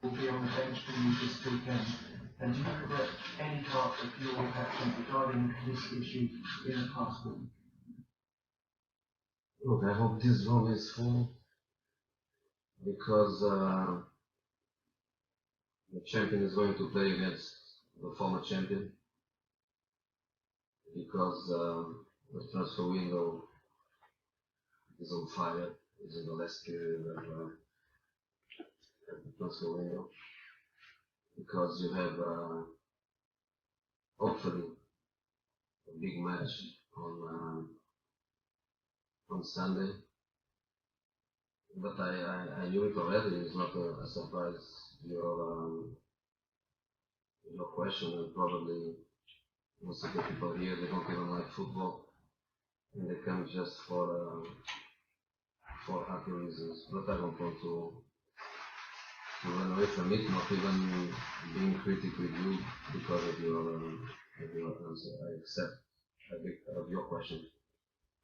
will be on the bench for you this weekend. And do you regret any part of your actions regarding this issue in the past week? Look, I hope this room is full because the champion is going to play against the former champion, because the transfer window is on fire. It's in the last period of the transfer window, because you have hopefully a big match on Sunday. But I knew it already. It's not a surprise. Your question, and probably most of the people here, they don't even like football, and they come just for happy reasons. But I don't want to run away from it, not even being critical with you because of your answer. I accept a bit of your question.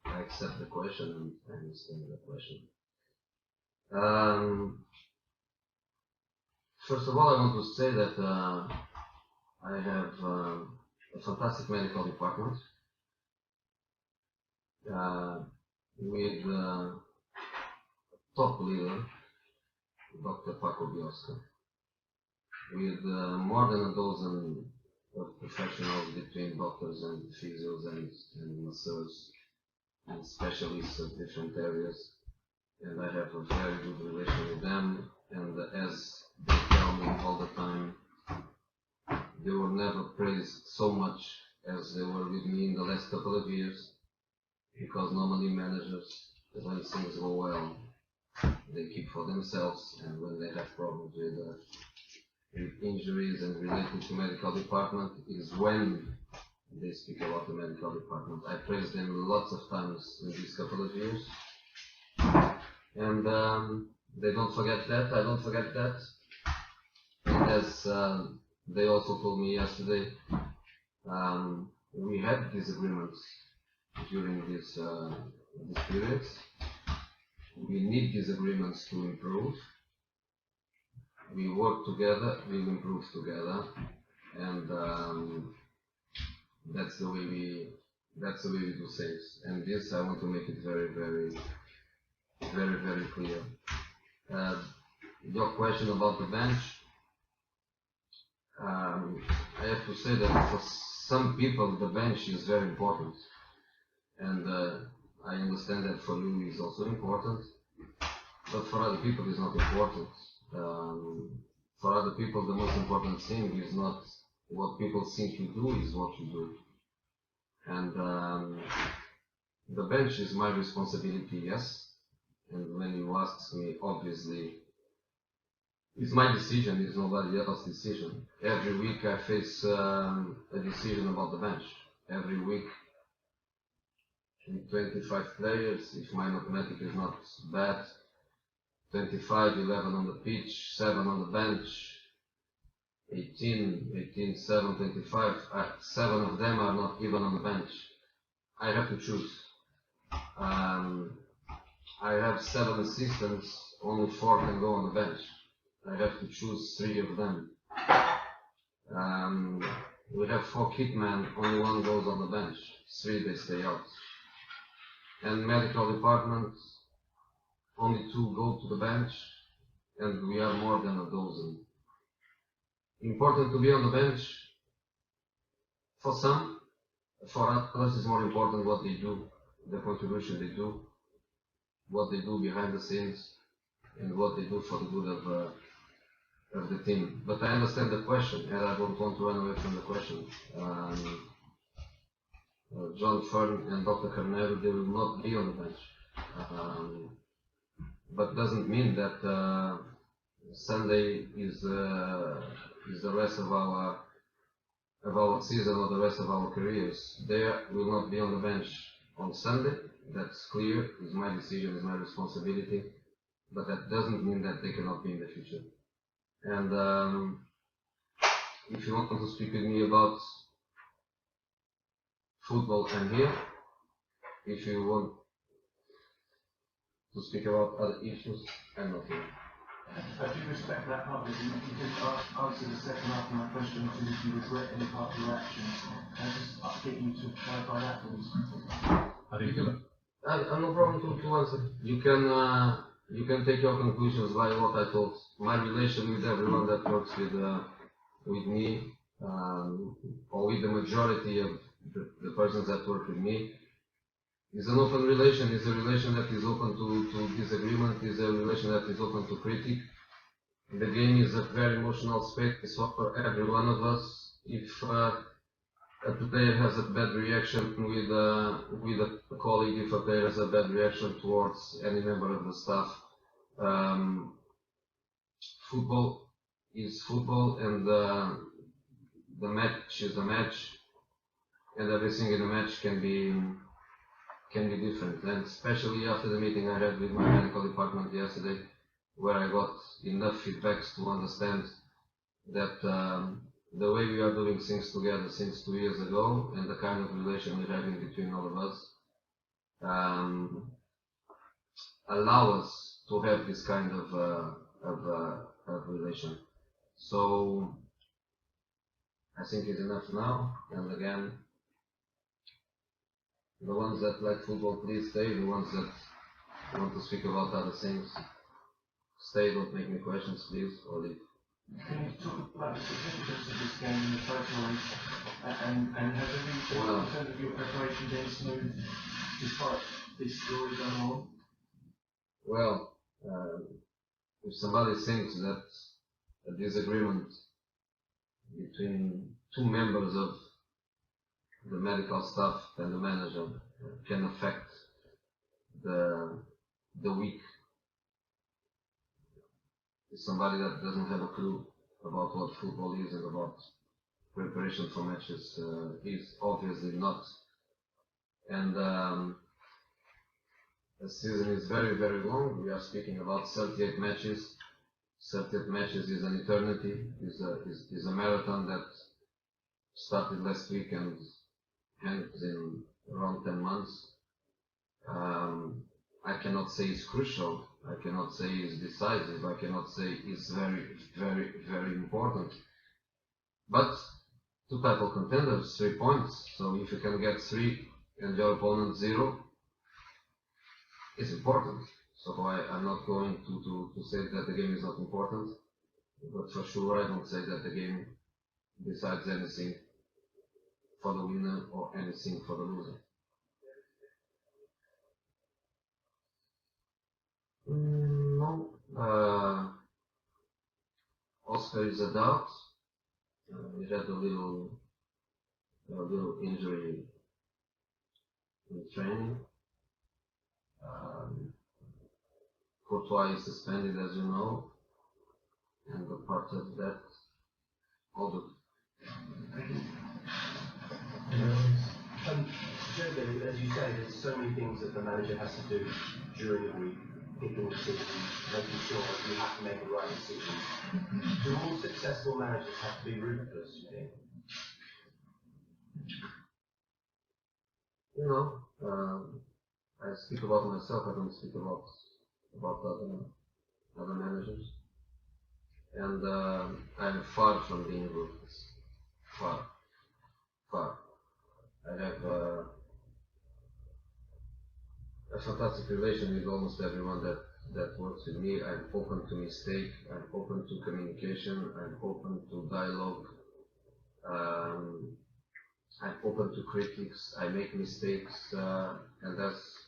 I accept the question and I understand the question. First of all, I want to say that I have a fantastic medical department with a top leader, Dr. Paco Biosca, with more than a dozen of professionals between doctors and physios and masseurs and specialists of different areas, and I have a very good relation with them, and as they tell me all the time, they were never praised so much as they were with me in the last couple of years, because normally managers, when things go well, they keep for themselves, and when they have problems with injuries and related to medical department is when they speak about the medical department. I praised them lots of times in these couple of years, and they don't forget that. I don't forget that. And as they also told me yesterday, we had disagreements during these periods. We need disagreements to improve. We work together, we improve together, and that's the way we do things. And this, I want to make it very, very, very, very clear. Your question about the bench, I have to say that for some people the bench is very important, and I understand that for you is also important, but for other people it's not important. For other people the most important thing is not what people think you do, is what you do. And the bench is my responsibility, yes, and when you ask me, obviously it's my decision, it's nobody else's decision. Every week I face a decision about the bench. Every week, 25 players, if my mathematics is not bad, 25, 11 on the pitch, 7 on the bench, 18, 7, 25, 7 of them are not even on the bench. I have to choose. I have 7 assistants, only 4 can go on the bench. I have to choose 3 of them. We have 4 kitmen, only 1 goes on the bench, 3 they stay out. And medical department, only 2 go to the bench, and we are more than a dozen. Important to be on the bench for some, for others it's more important what they do, the contribution they do, what they do behind the scenes, and what they do for the good of the team. But I understand the question, and I don't want to run away from the question. John Fern and Dr. Carneiro, they will not be on the bench. But doesn't mean that Sunday is the rest of our season or the rest of our careers. They will not be on the bench on Sunday. That's clear. It's my decision, it's my responsibility. But that doesn't mean that they cannot be in the future. And if you want to speak with me about football, I'm here. If you want to speak about other issues, I'm not here. I do respect that part, but you did answer the second half of my question, which is if you regret any part of your actions. Can I just get you to clarify that, please? I think I'm no problem to answer. You can take your conclusions by what I told. My relation with everyone that works with me, or with the majority of the persons that work with me, is an open relation. Is a relation that is open to disagreement. Is a relation that is open to critique. The game is a very emotional space for every one of us. If a player has a bad reaction with a colleague, if a player has a bad reaction towards any member of the staff, football is football, and the match is a match, and everything in the match can be different. And especially after the meeting I had with my medical department yesterday, where I got enough feedbacks to understand that the way we are doing things together since 2 years ago, and the kind of relation we're having between all of us, allow us to have this kind of relation. So I think it's enough now. And again, the ones that like football, please stay. The ones that want to speak about other things, stay. Don't make me questions, please, or leave. Can you talk about the significance of this game in the pipeline, and has everything in terms of your preparation been smooth despite this story going on? Well, if somebody thinks that a disagreement between two members of the medical staff and the manager can affect the week, is somebody that doesn't have a clue about what football is and about preparation for matches, is obviously not. And the season is very, very long. We are speaking about 38 matches. 38 matches is an eternity, is a marathon that started last week and ends in around 10 months. I cannot say it's crucial, I cannot say it's decisive, I cannot say it's very, very, very important. But two title contenders, 3 points, so if you can get 3 and your opponent 0, it's important. So I'm not going to say that the game is not important, but for sure I don't say that the game decides anything for the winner or anything for the loser. No. Oscar is a doubt. He had a little injury in training. Courtois is suspended, as you know, and apart of that, all good. Joe, as you say, there's so many things that the manager has to do during the week, picking decisions, making sure that you have to make the right decisions. Do all successful managers have to be ruthless, you think? You know, I speak about myself, I don't speak about other managers. And I'm far from being ruthless. Far. I have a fantastic relation with almost everyone that works with me. I'm open to mistake, I'm open to communication, I'm open to dialogue, I'm open to critics, I make mistakes, and that's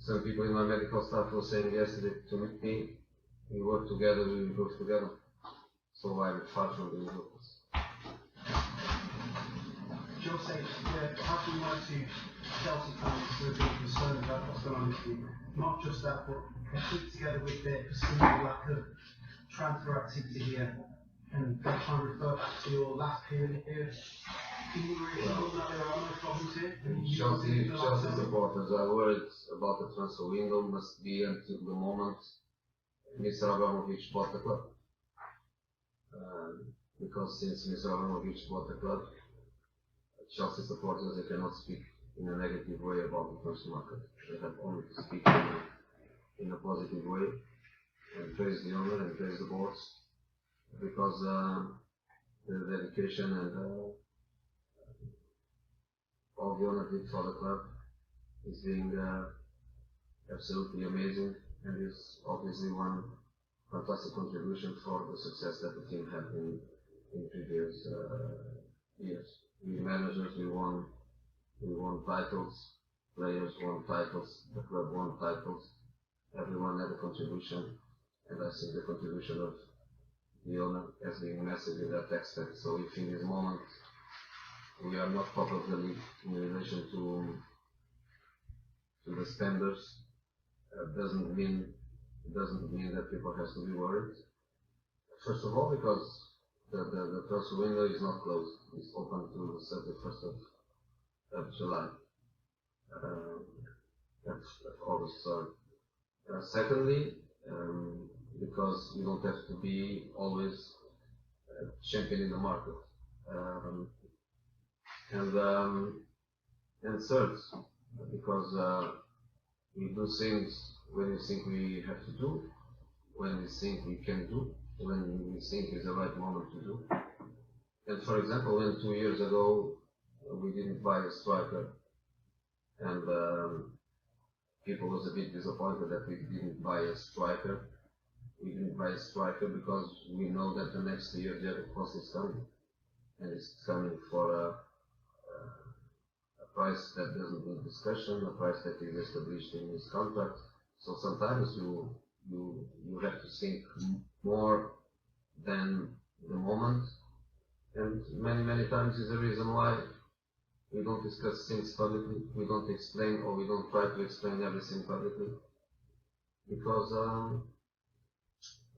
some people in my medical staff were saying yesterday to me, we work together, we improve together. So I'm far from being ruthless. Joe said, how can you like to Chelsea fans who are being concerned about what's going on this week? Not just that, but complete together with their perceived lack of transfer activity here, and they're trying to refer back to your last period here. Can you reassure them that there are no problems here? Chelsea supporters are worried about the transfer window must be until the moment Mr. Abramovich bought the club. Because since Mr. Abramovich bought the club, Chelsea supporters, they cannot speak in a negative way about the transfer market. They have only to speak in a positive way. and praise the owner and praise the boards, because the dedication and all the owner did for the club is being absolutely amazing, and is obviously one fantastic contribution for the success that the team had in previous years. We managers, we won titles, players won titles, the club won titles, everyone had a contribution, and I think the contribution of the owner has been massive in that aspect. So if in this moment we are not top of the league in relation to the standards, doesn't mean that people have to be worried. First of all, because the transfer window is not closed; it's open to the 31st of July. That's August, sorry. Secondly, because you don't have to be always champion in the market. And third, because we do things when we think we have to do, when we think we can do, when we think is the right moment to do. And for example, when 2 years ago we didn't buy a striker, and people was a bit disappointed that we didn't buy a striker. We didn't buy a striker because we know that the next year the other cost is coming, and it's coming for a price that doesn't need discussion, a price that is established in his contract. So sometimes you have to think more than the moment, and many times is the reason why we don't discuss things publicly, we don't explain, or we don't try to explain everything publicly, because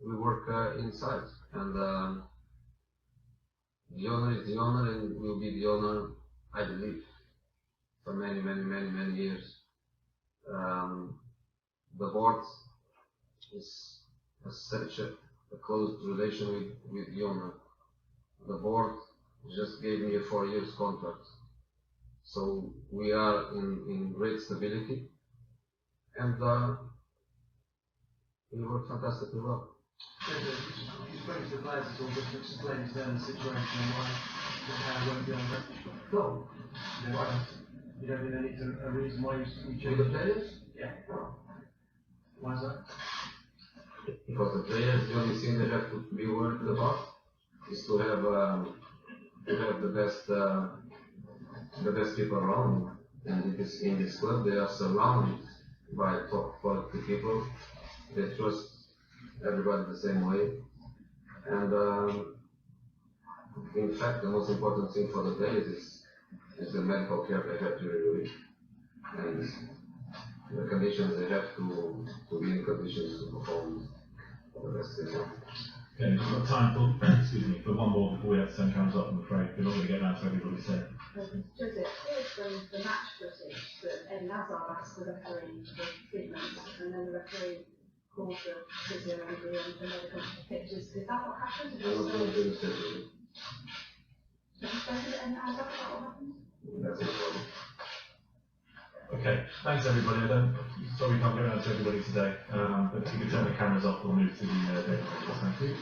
we work inside, and the owner is the owner and will be the owner, I believe, for many years. The board has such a close relation with the owner. The board just gave me a 4 years contract. So we are in great stability, and we work fantastically well. You spoke to the players at all, just to explain to them the situation and why the player won't be on record. No. You don't think there needs a reason why you With changed the players? Yeah. Why is that? Because the players, the only thing they have to be worried about is to have the best people around. And in this club, they are surrounded by top quality people. They trust everybody the same way. And in fact, the most important thing for the players is the medical care they have during the week, and the conditions they have to be in conditions to perform the best they can. Okay, we've got time for, excuse me, for one more before we have to send cameras up, I'm afraid. We're not going to get round to everybody's said. Joseph, here's the match footage that Eden Hazard asked the referee for treatment, and then the referee called the physio and the medical pictures. Is that what happened? I'm not going to do the surgery. Have you spoken to Eden Hazard about what happened? That's the problem. Okay, thanks everybody. Sorry we can't get around to everybody today, but if you could turn the cameras off, we'll move to the data. Thank you.